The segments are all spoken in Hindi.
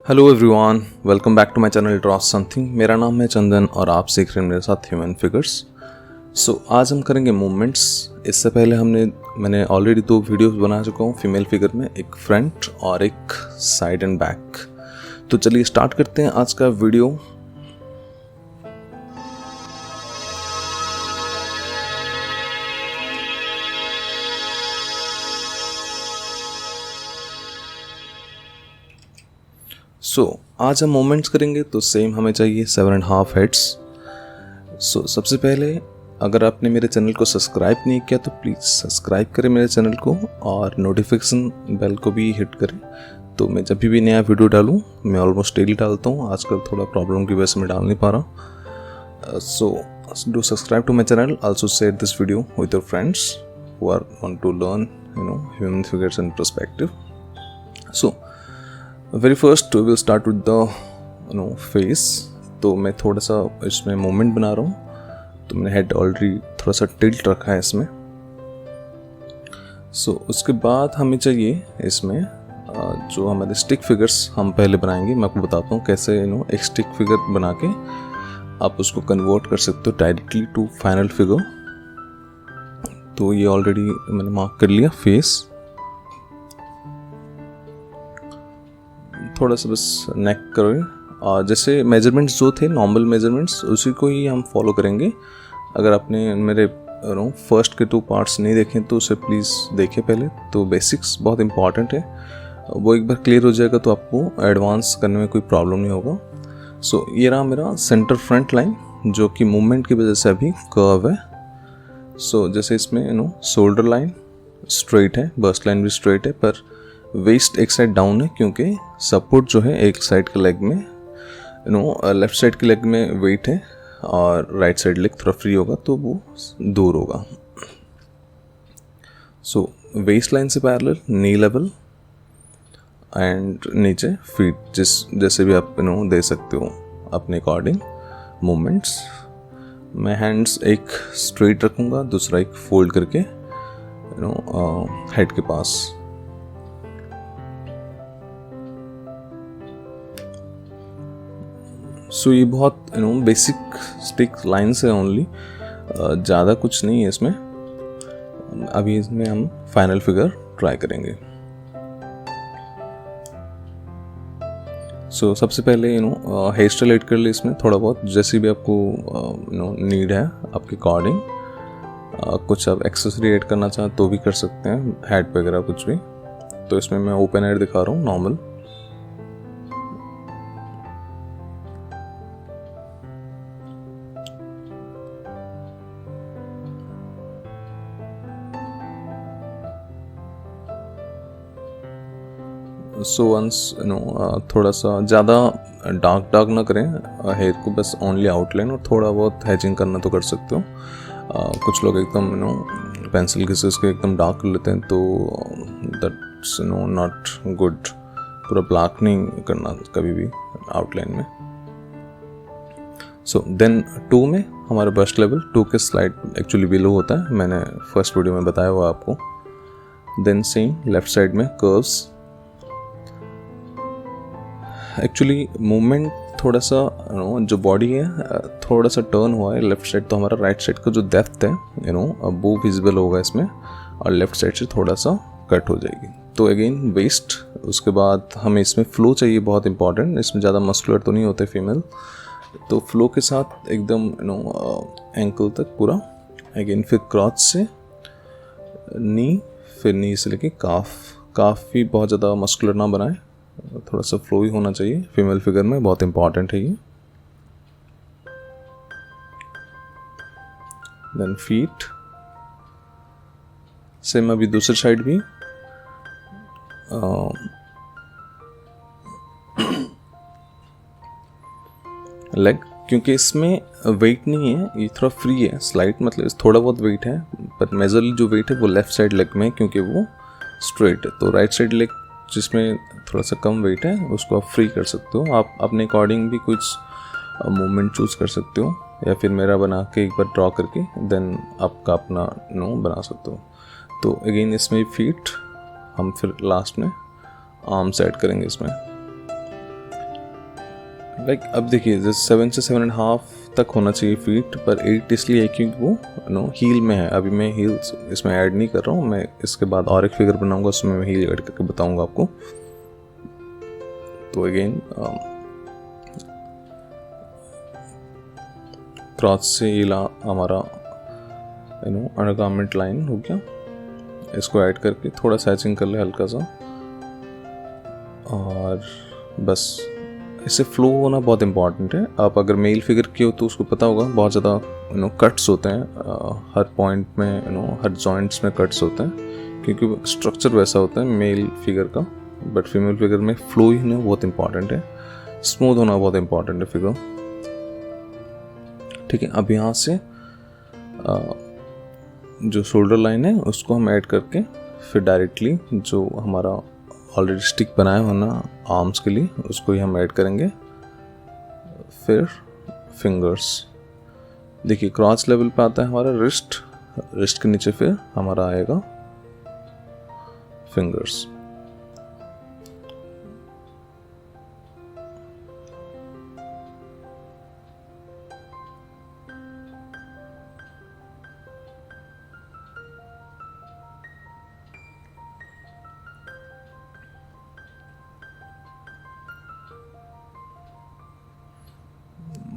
Hello everyone, welcome back to my channel draw something. मेरा नाम है चंदन और आप सीख रहे हैं मेरे साथ ह्यूमन फिगर्स। आज हम करेंगे मूवमेंट्स। इससे पहले मैंने ऑलरेडी 2 वीडियोस बना चुका हूँ फीमेल फिगर में, एक फ्रंट और एक साइड एंड बैक। तो चलिए स्टार्ट करते हैं आज का वीडियो। आज हम मूवमेंट्स करेंगे तो सेम हमें चाहिए 7.5 हेड्स। सबसे पहले अगर आपने मेरे चैनल को सब्सक्राइब नहीं किया तो प्लीज़ सब्सक्राइब करें मेरे चैनल को और नोटिफिकेशन बेल को भी हिट करें। तो मैं जब भी नया वीडियो डालूँ, मैं ऑलमोस्ट डेली डालता हूँ, आजकल थोड़ा प्रॉब्लम की वजह से मैं डाल नहीं पा रहा। Do subscribe to my channel, also share this video with your friends who are want to learn human figures and perspective. Very first we will start with the face. तो मैं थोड़ा सा इसमें मूवमेंट बना रहा हूँ, तो मैंने हेड ऑलरेडी थोड़ा सा टिल्ट रखा है इसमें। उसके बाद हमें चाहिए इसमें जो हमारे स्टिक फिगर्स हम पहले बनाएंगे। मैं आपको बताता हूँ कैसे एक स्टिक फिगर बना के आप उसको कन्वर्ट कर सकते हो डायरेक्टली टू फाइनल फिगर। तो ये ऑलरेडी मैंने मार्क कर लिया फेस। थोड़ा सा बस नेक करें और जैसे मेजरमेंट्स जो थे नॉर्मल मेजरमेंट्स उसी को ही हम फॉलो करेंगे। अगर आपने मेरे फर्स्ट के 2 पार्ट्स नहीं देखे तो उसे प्लीज़ देखें पहले। तो बेसिक्स बहुत इंपॉर्टेंट है, वो एक बार क्लियर हो जाएगा तो आपको एडवांस करने में कोई प्रॉब्लम नहीं होगा। ये रहा मेरा सेंटर फ्रंट लाइन जो कि मूवमेंट की वजह से अभी कर्व है। जैसे इसमें शोल्डर लाइन स्ट्रेट है, बस्ट लाइन भी स्ट्रेट है, पर वेस्ट एक साइड डाउन है क्योंकि सपोर्ट जो है एक साइड के लेग में लेफ्ट साइड के लेग में वेट है और राइट साइड लेग थोड़ा फ्री होगा तो वो दूर होगा। वेस्ट लाइन से पैरेलल नी लेवल एंड नीचे फीट जैसे भी आप दे सकते हो अपने अकॉर्डिंग मूवमेंट्स। मैं हैंड्स एक स्ट्रेट रखूँगा, दूसरा एक फोल्ड करके हेड के पास। ये बहुत बेसिक स्टिक लाइन्स है ओनली, ज़्यादा कुछ नहीं है इसमें। अभी इसमें हम फाइनल फिगर ट्राई करेंगे। सबसे पहले हेयर स्टाइल एड कर ले इसमें थोड़ा बहुत, जैसे भी आपको नीड है आपके अकॉर्डिंग। कुछ आप एक्सेसरी ऐड करना चाहें तो भी कर सकते हैं, हेड वगैरह कुछ भी। तो इसमें मैं ओपन हेड दिखा रहा हूँ नॉर्मल। वंस थोड़ा सा ज़्यादा डार्क ना करें हेयर को, बस ओनली आउटलाइन और थोड़ा बहुत हैचिंग करना तो कर सकते हो। कुछ लोग एकदम पेंसिल घिस के एकदम डार्क कर लेते हैं तो दैट्स नॉट गुड। पूरा ब्लैक नहीं करना कभी भी आउटलाइन में। देन 2 में हमारा बस्ट लेवल 2 के स्लाइड एक्चुअली बिलो होता है, मैंने फर्स्ट वीडियो में बताया हुआ आपको। देन सेम लेफ्ट साइड में कर्व्स। एक्चुअली मूवमेंट थोड़ा सा जो बॉडी है थोड़ा सा टर्न हुआ है लेफ्ट साइड, तो हमारा राइट साइड का जो डेप्थ है अब वो विजिबल होगा इसमें और लेफ्ट साइड से थोड़ा सा कट हो जाएगी। तो अगेन वेस्ट। उसके बाद हमें इसमें फ्लो चाहिए, बहुत इंपॉर्टेंट। इसमें ज़्यादा मस्कुलर तो नहीं होते फीमेल, तो फ्लो के साथ एकदम एंकल तक पूरा। अगेन फिर क्रॉच से नी, फिर नी से लेके काफ भी बहुत ज़्यादा मस्कुलर ना बनाए, थोड़ा सा फ्लो ही होना चाहिए फीमेल फिगर में, बहुत इंपॉर्टेंट है ये। Then feet. सेम अभी दूसरी साइड भी लेग, क्योंकि इसमें वेट नहीं है, ये थोड़ा फ्री है स्लाइड, मतलब थोड़ा बहुत वेट है, पर मेजरली जो वेट है वो लेफ्ट साइड लेग में है क्योंकि वो स्ट्रेट है। तो राइट साइड लेग जिसमें थोड़ा सा कम वेट है उसको आप फ्री कर सकते हो। आप अपने अकॉर्डिंग भी कुछ मूवमेंट चूज़ कर सकते हो, या फिर मेरा बना के एक बार ड्रॉ करके देन आपका अपना बना सकते हो। तो अगेन इसमें फीट, हम फिर लास्ट में आर्म्स ऐड करेंगे इसमें। लाइक अब देखिए जैसे 7 से 7.5 तक होना चाहिए फीट, पर 8 इसलिए है क्योंकि वो हील में है। अभी मैं हील्स इसमें ऐड नहीं कर रहा हूँ, मैं इसके बाद और एक फिगर बनाऊंगा उसमें मैं हील ऐड करके बताऊंगा आपको। तो अगेन क्रॉस से ये हमारा अंडरगारमेंट लाइन हो गया। इसको ऐड करके थोड़ा सैचिंग कर ले हल्का सा, और बस इससे फ्लो होना बहुत इंपॉर्टेंट है। आप अगर मेल फिगर की हो तो उसको पता होगा बहुत ज़्यादा कट्स होते हैं हर पॉइंट में, हर जॉइंट्स में कट्स होते हैं क्योंकि स्ट्रक्चर वैसा होता है मेल फिगर का। बट फीमेल फिगर में फ्लो ही होना बहुत इंपॉर्टेंट है, स्मूथ होना बहुत इंपॉर्टेंट है फिगर। ठीक है, अब यहाँ से जो शोल्डर लाइन है उसको हम ऐड करके फिर डायरेक्टली जो हमारा ऑलरेडी स्टिक बनाया हो ना आर्म्स के लिए उसको ही हम ऐड करेंगे। फिर फिंगर्स देखिए क्रॉस लेवल पे आता है हमारा रिस्ट, रिस्ट के नीचे फिर हमारा आएगा फिंगर्स।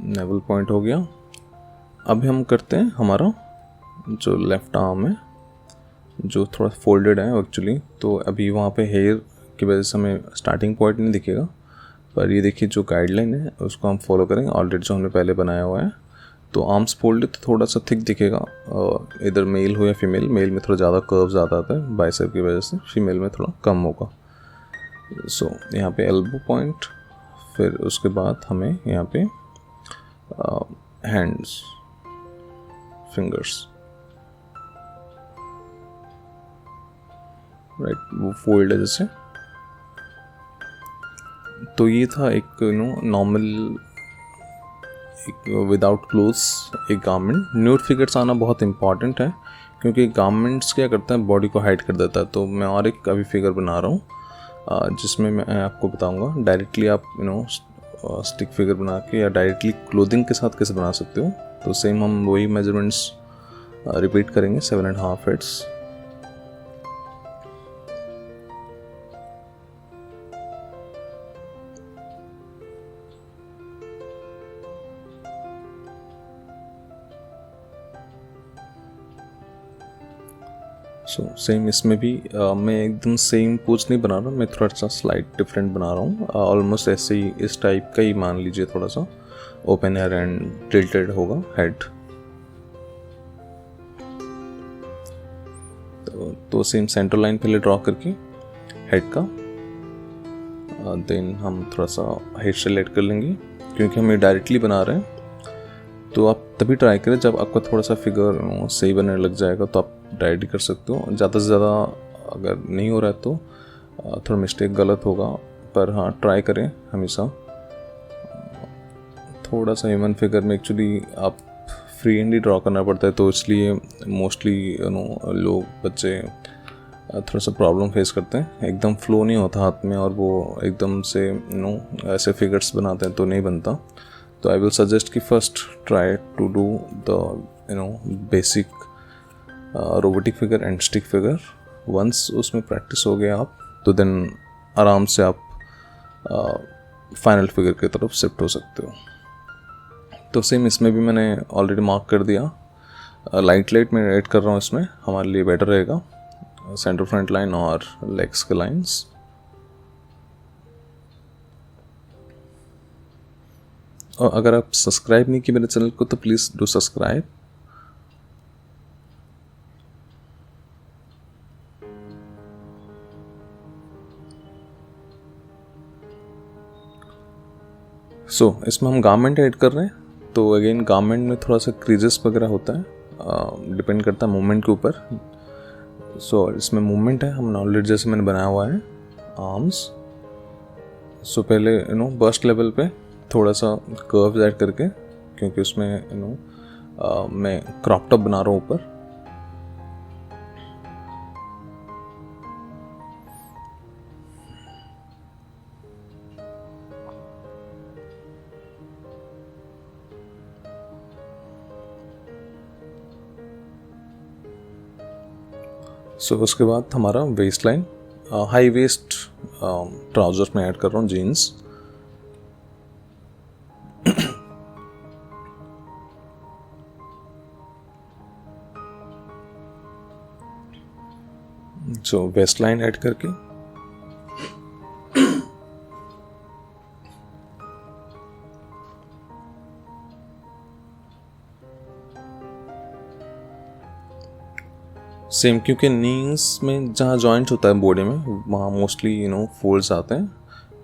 नेवल पॉइंट हो गया। अब हम करते हैं हमारा जो लेफ़्ट आर्म है जो थोड़ा फोल्डेड है एक्चुअली, तो अभी वहाँ पे हेयर की वजह से हमें स्टार्टिंग पॉइंट नहीं दिखेगा, पर ये देखिए जो गाइडलाइन है उसको हम फॉलो करेंगे ऑलरेडी जो हमने पहले बनाया हुआ है। तो आर्म्स फोल्डेड तो थोड़ा सा थिक दिखेगा, इधर मेल हो या फीमेल, मेल में थोड़ा ज़्यादा कर्व ज़्यादा आता है बाइसेप की वजह से, फीमेल में थोड़ा कम होगा। सो यहाँ पे एल्बो पॉइंट, फिर उसके बाद हमें यहाँ पे हैंड्स, फिंगर्स, राइट, वो फोल्ड है जैसे। तो ये था एक नॉर्मल एक विदाउट क्लोथ्स एक गारमेंट। न्यूड फिगर्स आना बहुत इंपॉर्टेंट है क्योंकि गारमेंट्स क्या करता है बॉडी को हाइड कर देता है। तो मैं और एक अभी फिगर बना रहा हूँ जिसमें मैं आपको बताऊंगा डायरेक्टली आप स्टिक फिगर बना के या डायरेक्टली क्लोथिंग के साथ कैसे बना सकते हो। तो सेम हम वही मेजरमेंट्स रिपीट करेंगे 7.5 हेड्स। सो सेम इसमें भी मैं एकदम सेम पोज नहीं बना रहा, मैं थोड़ा सा स्लाइड डिफरेंट बना रहा हूँ। ऑलमोस्ट ऐसे ही इस टाइप का ही मान लीजिए, थोड़ा सा ओपन एयर एंड टिल्टेड होगा हेड। तो सेम सेंटर लाइन पहले ड्रॉ करके हेड का, देन हम थोड़ा सा हेड सेलेक्ट कर लेंगे क्योंकि हम ये डायरेक्टली बना रहे हैं। तो आप तभी ट्राई करें जब आपका थोड़ा सा फिगर सही बनने लग जाएगा, तो आप डायरेक्टली कर सकते हो। ज़्यादा से ज़्यादा अगर नहीं हो रहा है तो थोड़ा मिस्टेक गलत होगा, पर हाँ ट्राई करें हमेशा। थोड़ा सा ह्यूमन फिगर में एक्चुअली आप फ्री हैंड ही ड्रॉ करना पड़ता है, तो इसलिए मोस्टली लोग बच्चे थोड़ा सा प्रॉब्लम फेस करते हैं, एकदम फ्लो नहीं होता हाथ में और वो एकदम से ऐसे फिगर्स बनाते हैं तो नहीं बनता। तो आई विल सजेस्ट कि first try to do the basic robotic figure and stick figure. Once उसमें प्रैक्टिस हो गया आप तो देन आराम से आप फाइनल फिगर की तरफ शिफ्ट हो सकते हो। तो सेम इसमें भी मैंने ऑलरेडी मार्क कर दिया, लाइट मैं ऐड कर रहा हूँ, इसमें हमारे लिए बेटर रहेगा सेंटर फ्रंट लाइन और लेग्स के लाइंस। और अगर आप सब्सक्राइब नहीं किए मेरे चैनल को तो प्लीज़ डू सब्सक्राइब। इसमें हम गारमेंट ऐड कर रहे हैं, तो अगेन गारमेंट में थोड़ा सा क्रीजेस वगैरह होता है, डिपेंड करता है मूवमेंट के ऊपर। इसमें मूवमेंट है, हमने ऑलरेडी जैसे मैंने बनाया हुआ है आर्म्स। पहले बस्ट लेवल पे थोड़ा सा कर्व्स ऐड करके, क्योंकि उसमें मैं क्रॉप टॉप बना रहा हूँ ऊपर। सो उसके बाद हमारा waist line, high waist trouser में ऐड कर रहा हूँ jeans. So waist line add करके सेम, क्योंकि नीज में जहाँ जॉइंट होता है बॉडी में वहाँ मोस्टली फोल्ड्स आते हैं,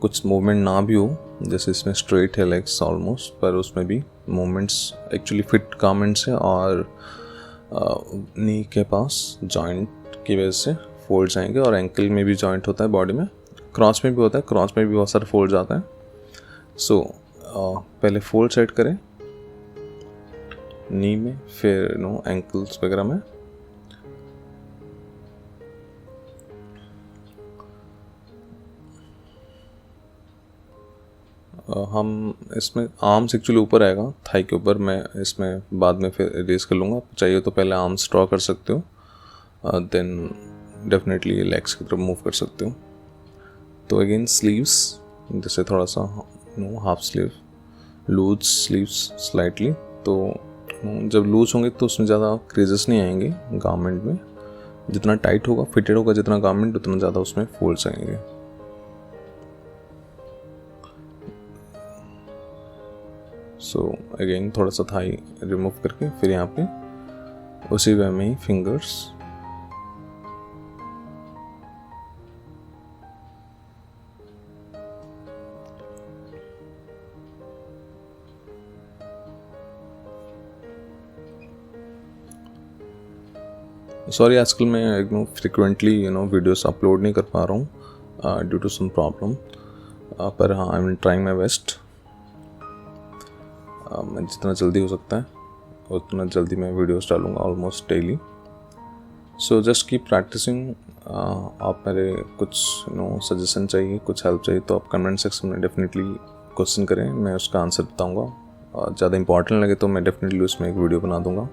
कुछ मूवमेंट ना भी हो, जैसे इसमें स्ट्रेट है लेग्स ऑलमोस्ट, पर उसमें भी मूवमेंट्स एक्चुअली फिट गारमेंट्स है और नी के पास जॉइंट की वजह से फोल्ड्स आएंगे। और एंकल में भी जॉइंट होता है बॉडी में, क्रॉस में भी होता है, क्रॉस में भी बहुत सारे फोल्ड्स आते हैं। सो पहले फोल्ड सेट करें नी में, फिर एंकल्स वगैरह में। हम इसमें आर्म्स एक्चुअली ऊपर आएगा थाई के ऊपर, मैं इसमें बाद में फिर इरेज कर लूँगा, चाहिए तो पहले आर्म्स ड्रॉ कर सकते हो, देन डेफिनेटली लेग्स की तरफ मूव कर सकते हो। तो अगेन स्लीव्स, जैसे थोड़ा सा half sleeve, loose sleeves slightly, तो जब लूज होंगे तो उसमें ज़्यादा क्रेजेस नहीं आएंगे गारमेंट में, जितना टाइट होगा फिटेड होगा जितना गारमेंट उतना ज़्यादा उसमें फोल्ड्स आएंगे। सो अगेन थोड़ा सा थाई रिमूव करके फिर यहाँ पे उसी वे में ही फिंगर्स सॉरी आजकल मैं फ्रिक्वेंटली वीडियोस अपलोड नहीं कर पा रहा हूँ ड्यू टू सम प्रॉब्लम, पर हाँ I am trying my best. मैं जितना जल्दी हो सकता है उतना जल्दी मैं वीडियोस डालूँगा almost daily. So just keep practising. आप मेरे कुछ सजेशन चाहिए, कुछ हेल्प चाहिए तो आप कमेंट सेक्शन में डेफिनेटली क्वेश्चन करें, मैं उसका आंसर बताऊँगा। ज़्यादा इंपॉर्टेंट लगे तो मैं डेफिनेटली उसमें एक वीडियो बना दूँगा।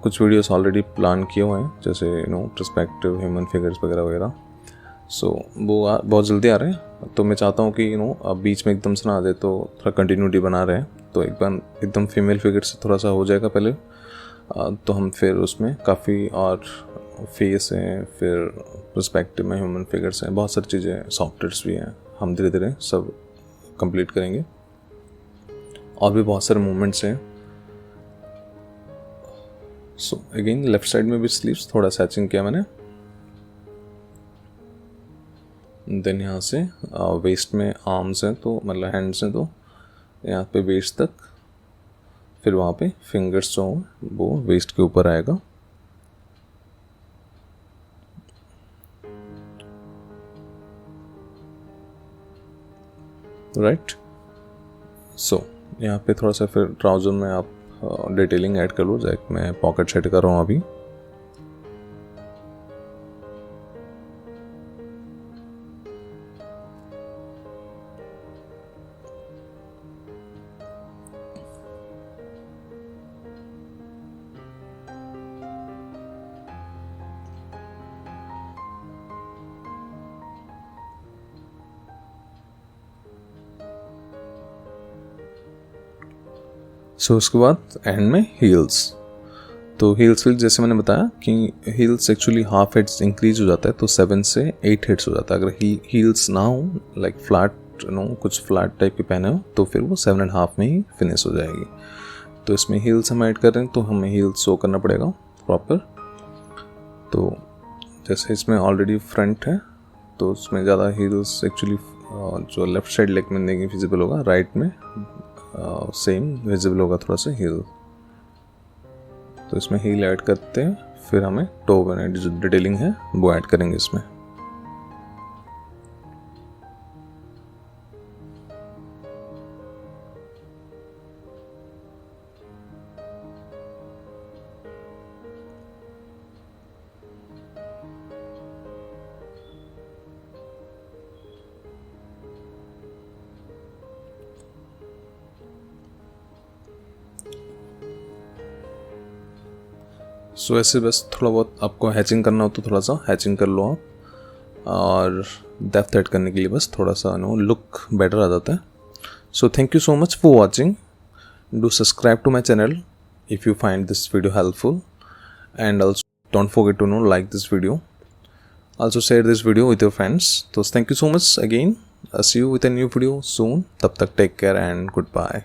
कुछ वीडियोस ऑलरेडी प्लान किए हुए हैं, जैसे पर्सपेक्टिव, ह्यूमन फिगर्स वगैरह वगैरह। सो वो बहुत जल्दी आ रहे हैं, तो मैं चाहता हूँ कि अब बीच में एकदम से ना आ जाए, तो थोड़ा कंटिन्यूटी बना रहे हैं। तो एक बार एकदम फीमेल फिगर से थोड़ा सा हो जाएगा पहले, तो हम फिर उसमें काफ़ी और फेस हैं, फिर पर्सपेक्टिव में ह्यूमन फिगर्स हैं, बहुत सारी चीज़ें, सॉफ्टवेयर्स भी हैं, हम धीरे धीरे सब कंप्लीट करेंगे। और भी बहुत सारे मूवमेंट्स हैं। सो अगेन लेफ्ट साइड में भी स्लीव्स थोड़ा सैचिंग किया मैंने। देन यहाँ से वेस्ट में आर्म्स हैं, तो मतलब हैंड्स हैं, तो यहाँ पे वेस्ट तक, फिर वहाँ पे फिंगर्स जो वो वेस्ट के ऊपर आएगा। राइट। सो यहाँ पे थोड़ा सा फिर ट्राउज़र में आप डिटेलिंग ऐड कर लो, जैसे मैं पॉकेट सेट कर रहा हूँ अभी। सो उसके बाद एंड में हील्स। तो हील्स जैसे मैंने बताया कि heels actually half heads increase हो जाता है, तो 7 से 8 हेड्स हो जाता है। अगर हील्स ना हो, लाइक फ्लैट कुछ फ्लैट टाइप के पहने हो, तो फिर वो 7.5 में ही फिनिश हो जाएगी। तो इसमें हील्स हम ऐड कर रहे हैं, तो हमें हील्स शो करना पड़ेगा प्रॉपर। तो जैसे इसमें ऑलरेडी फ्रंट है, तो उसमें ज़्यादा हील्स एक्चुअली जो लेफ़्ट साइड लेग में नहीं विजिबल होगा, राइट में सेम विजिबल होगा थोड़ा सा हील। तो इसमें हील ऐड करते हैं, फिर हमें टो में जो डिटेलिंग है वो ऐड करेंगे इसमें। सो ऐसे बस थोड़ा बहुत आपको हैचिंग करना हो तो थोड़ा सा हैचिंग कर लो आप, और डेप्थ ऐड करने के लिए बस थोड़ा सा लुक बेटर आ जाता है. So thank you so much for watching. Do subscribe to my channel if you find this video helpful, and also don't forget to like this video. Also share this video with your friends. So thank you so much again. See you with a new video soon. Tab tak take care and goodbye.